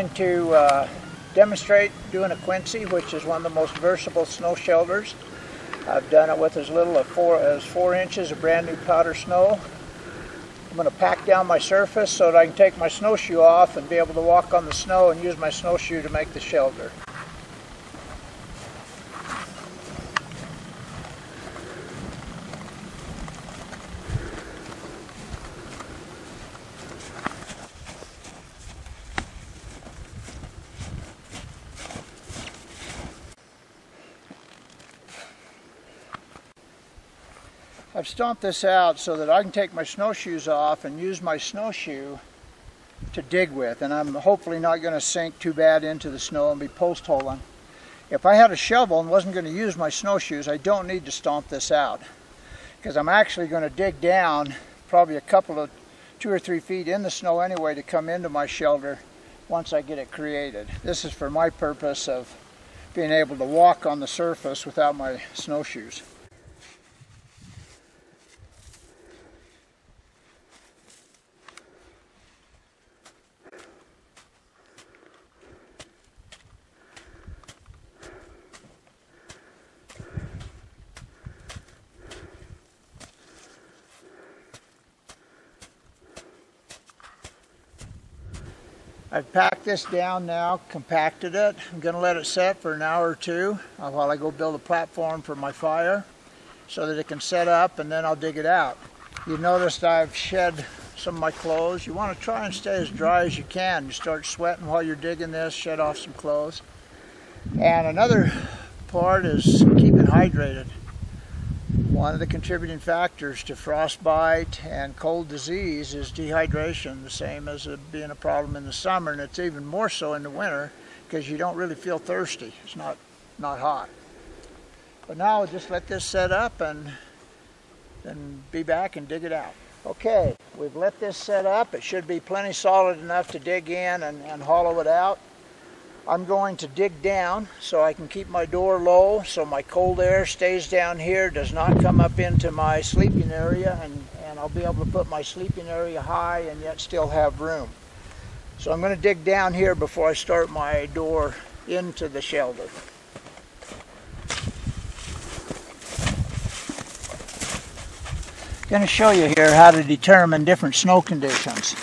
going to demonstrate doing a Quincy, which is one of the most versatile snow shelters. I've done it with as little as 4 inches of brand new powder snow. I'm going to pack down my surface so that I can take my snowshoe off and be able to walk on the snow and use my snowshoe to make the shelter. I've stomped this out so that I can take my snowshoes off and use my snowshoe to dig with, and I'm hopefully not going to sink too bad into the snow and be post holing. If I had a shovel and wasn't going to use my snowshoes, I don't need to stomp this out, because I'm actually going to dig down probably a couple of 2 or 3 feet in the snow anyway to come into my shelter once I get it created. This is for my purpose of being able to walk on the surface without my snowshoes. I've packed this down now, compacted it. I'm going to let it set for an hour or two while I go build a platform for my fire so that it can set up, and then I'll dig it out. You noticed I've shed some of my clothes. You want to try and stay as dry as you can. You start sweating while you're digging this, shed off some clothes. And another part is keeping hydrated. One of the contributing factors to frostbite and cold disease is dehydration, the same as it being a problem in the summer, and it's even more so in the winter because you don't really feel thirsty. It's not hot. But now I'll just let this set up and then be back and dig it out. Okay, we've let this set up. It should be plenty solid enough to dig in and hollow it out. I'm going to dig down so I can keep my door low so my cold air stays down here, does not come up into my sleeping area, and I'll be able to put my sleeping area high and yet still have room. So I'm going to dig down here before I start my door into the shelter. I'm going to show you here how to determine different snow conditions.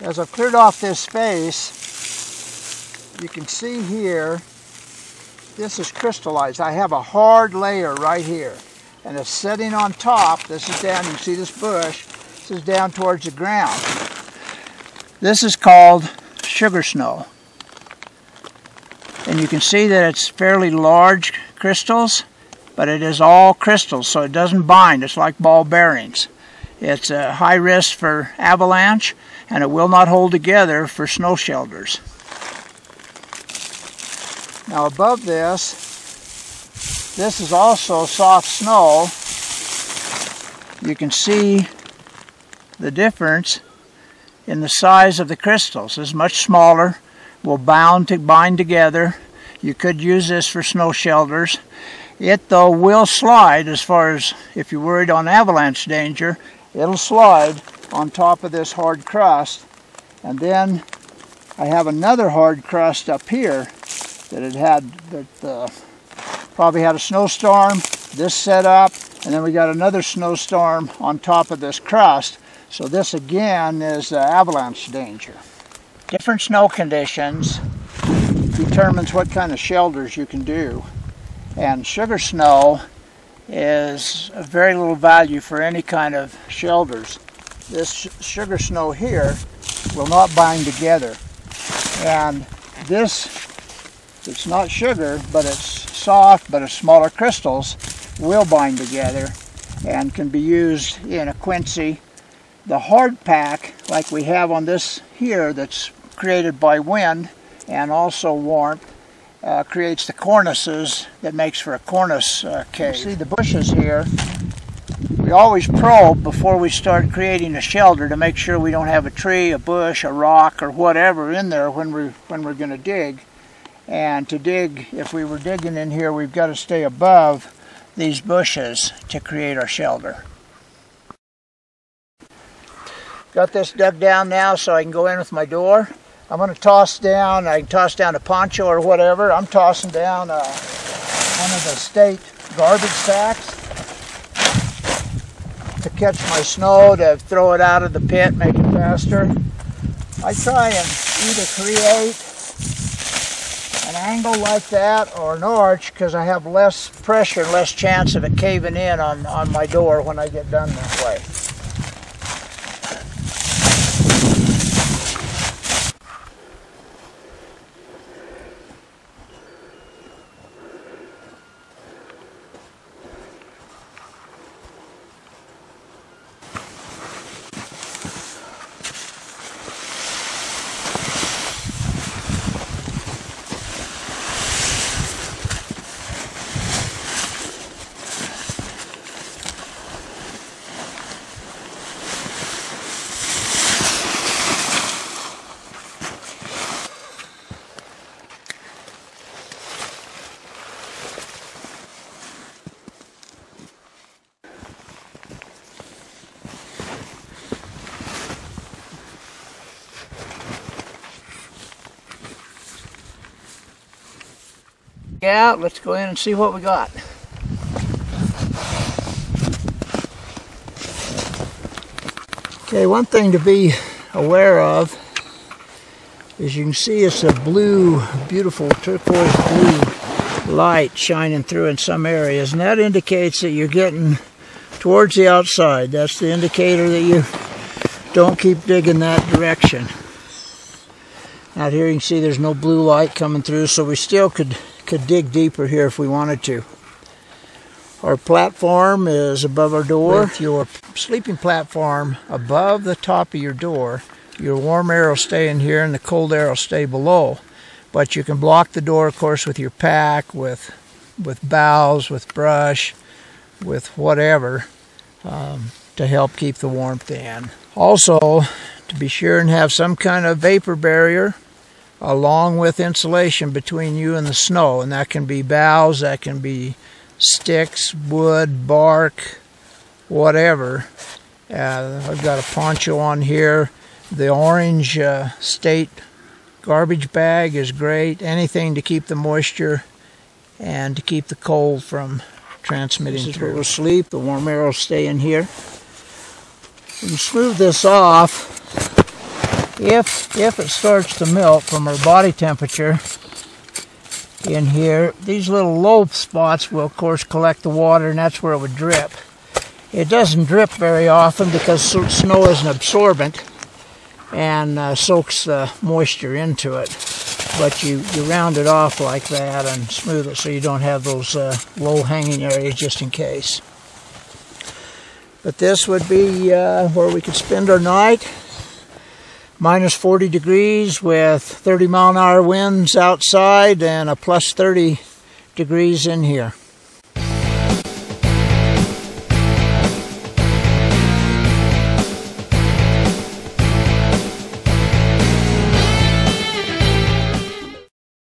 As I've cleared off this space, you can see here, this is crystallized. I have a hard layer right here, and it's sitting on top. This is down, you can see this bush, this is down towards the ground. This is called sugar snow. And you can see that it's fairly large crystals, but it is all crystals, so it doesn't bind. It's like ball bearings. It's a high risk for avalanche, and it will not hold together for snow shelters. Now above this is also soft snow. You can see the difference in the size of the crystals. It's much smaller, will bind together. You could use this for snow shelters. It though will slide, as far as if you're worried on avalanche danger, it'll slide on top of this hard crust. And then I have another hard crust up here that probably had a snowstorm. This set up, and then we got another snowstorm on top of this crust. So this again is avalanche danger. Different snow conditions determines what kind of shelters you can do. And sugar snow is of very little value for any kind of shelters. This sugar snow here will not bind together. And this, it's not sugar, but it's soft, but it's smaller crystals, will bind together and can be used in a Quincy. The hard pack, like we have on this here, that's created by wind and also warmth, creates the cornices that makes for a cornice cave. You see the bushes here. We always probe before we start creating a shelter to make sure we don't have a tree, a bush, a rock, or whatever in there when we're going to dig. And to dig, if we were digging in here, we've got to stay above these bushes to create our shelter. Got this dug down now so I can go in with my door. I'm going to toss down, I can toss down a poncho or whatever. I'm tossing down one of the state garbage sacks to catch my snow, to throw it out of the pit, make it faster. I try and either create an angle like that or an arch because I have less pressure and less chance of it caving in on my door when I get done that way. Out, let's go in and see what we got. Okay, one thing to be aware of is you can see it's a blue, beautiful turquoise blue light shining through in some areas, and that indicates that you're getting towards the outside. That's the indicator that you don't keep digging that direction. Out here you can see there's no blue light coming through, so we still could dig deeper here if we wanted to. Our platform is above our door. With your sleeping platform above the top of your door, your warm air will stay in here and the cold air will stay below. But you can block the door, of course, with your pack, with boughs, with brush, with whatever, to help keep the warmth in. Also, to be sure and have some kind of vapor barrier along with insulation between you and the snow, and that can be boughs, that can be sticks, wood, bark, whatever. I've got a poncho on here. The orange state garbage bag is great. Anything to keep the moisture and to keep the cold from transmitting through. We'll sleep. The warm air will stay in here. We can smooth this off. If it starts to melt from our body temperature in here, these little low spots will of course collect the water, and that's where it would drip. It doesn't drip very often because snow is an absorbent and soaks the moisture into it. But you round it off like that and smooth it so you don't have those low hanging areas just in case. But this would be where we could spend our night. Minus 40 degrees with 30-mile-an-hour winds outside and a plus 30 degrees in here.